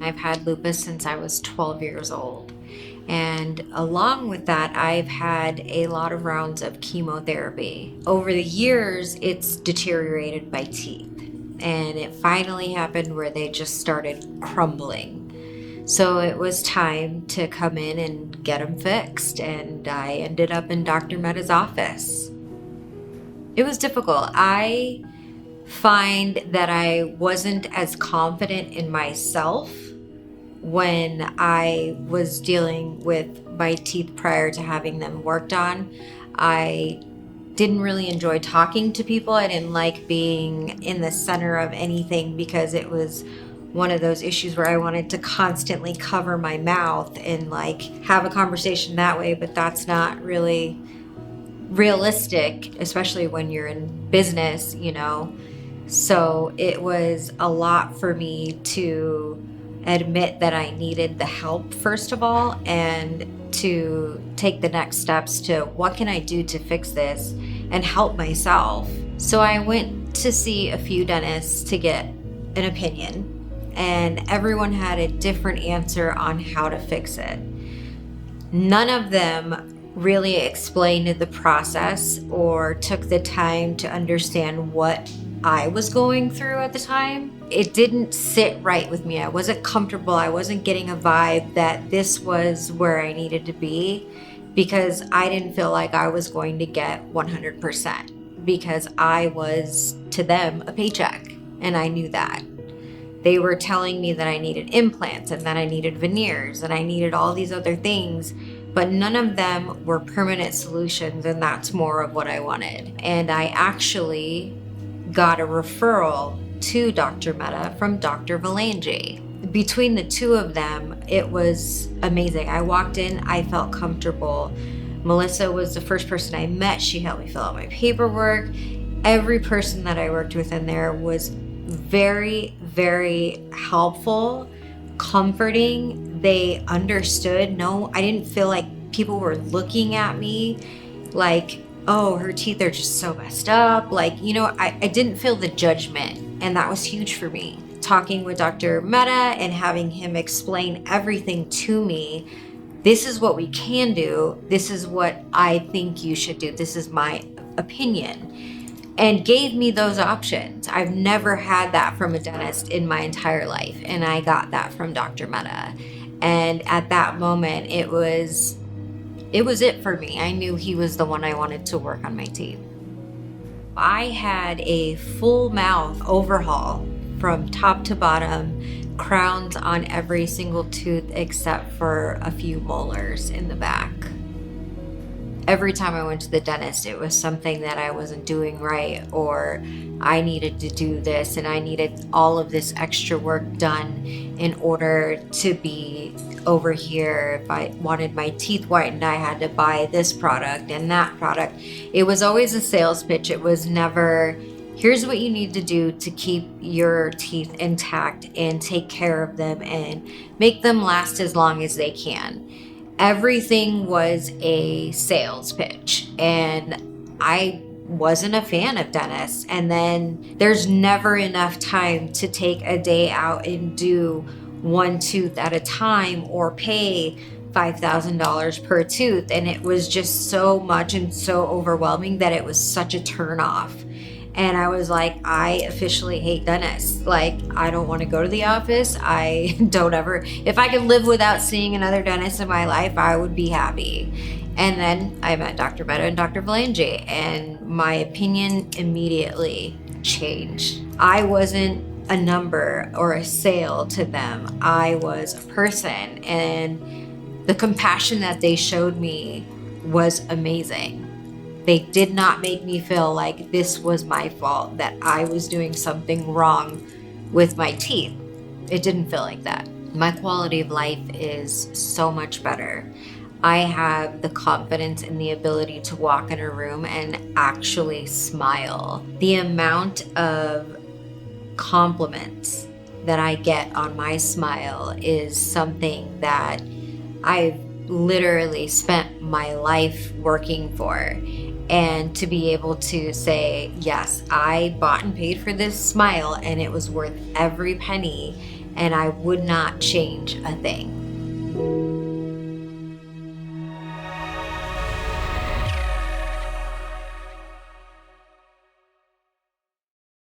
I've had lupus since I was 12 years old. And along with that, I've had a lot of rounds of chemotherapy. Over the years, it's deteriorated my teeth. And it finally happened where they just started crumbling. So it was time to come in and get them fixed. And I ended up in Dr. Meta's office. It was difficult. I find that I wasn't as confident in myself when I was dealing with my teeth prior to having them worked on. I didn't really enjoy talking to people. I didn't like being in the center of anything because it was one of those issues where I wanted to constantly cover my mouth and like have a conversation that way, but that's not really realistic, especially when you're in business, you know. So it was a lot for me to admit that I needed the help, first of all, and to take the next steps to what can I do to fix this and help myself. So I went to see a few dentists to get an opinion, and everyone had a different answer on how to fix it. None of them really explained the process or took the time to understand what I was going through at the time. It didn't sit right with me. I wasn't comfortable. I wasn't getting a vibe that this was where I needed to be, because I didn't feel like I was going to get 100%, because I was, to them, a paycheck, and I knew that. They were telling me that I needed implants and that I needed veneers and I needed all these other things, but none of them were permanent solutions, and that's more of what I wanted. And I actually got a referral to Dr. Meta from Dr. Vanity. Between the two of them, it was amazing. I walked in, I felt comfortable. Melissa was the first person I met. She helped me fill out my paperwork. Every person that I worked with in there was very, very helpful, comforting. They understood. No, I didn't feel like people were looking at me like, oh, her teeth are just so messed up. Like, you know, I didn't feel the judgment, and that was huge for me. Talking with Dr. Meta and having him explain everything to me. This is what we can do. This is what I think you should do. This is my opinion. And gave me those options. I've never had that from a dentist in my entire life, and I got that from Dr. Meta. And at that moment, it was it for me. I knew he was the one I wanted to work on my teeth. I had a full mouth overhaul from top to bottom, crowns on every single tooth except for a few molars in the back. Every time I went to the dentist, it was something that I wasn't doing right, or I needed to do this and I needed all of this extra work done in order to be over here. If I wanted my teeth whitened, I had to buy this product and that product. It was always a sales pitch. It was never, here's what you need to do to keep your teeth intact and take care of them and make them last as long as they can. Everything was a sales pitch, and I wasn't a fan of dentists. And then there's never enough time to take a day out and do one tooth at a time or pay $5,000 per tooth. And it was just so much and so overwhelming that it was such a turn off. And I was like, I officially hate dentists. Like, I don't want to go to the office. I don't ever, if I could live without seeing another dentist in my life, I would be happy. And then I met Dr. Meta and Dr. Valange, and my opinion immediately changed. I wasn't a number or a sale to them. I was a person, and the compassion that they showed me was amazing. They did not make me feel like this was my fault, that I was doing something wrong with my teeth. It didn't feel like that. My quality of life is so much better. I have the confidence and the ability to walk in a room and actually smile. The amount of compliments that I get on my smile is something that I've literally spent my life working for. And to be able to say, yes, I bought and paid for this smile and it was worth every penny, and I would not change a thing.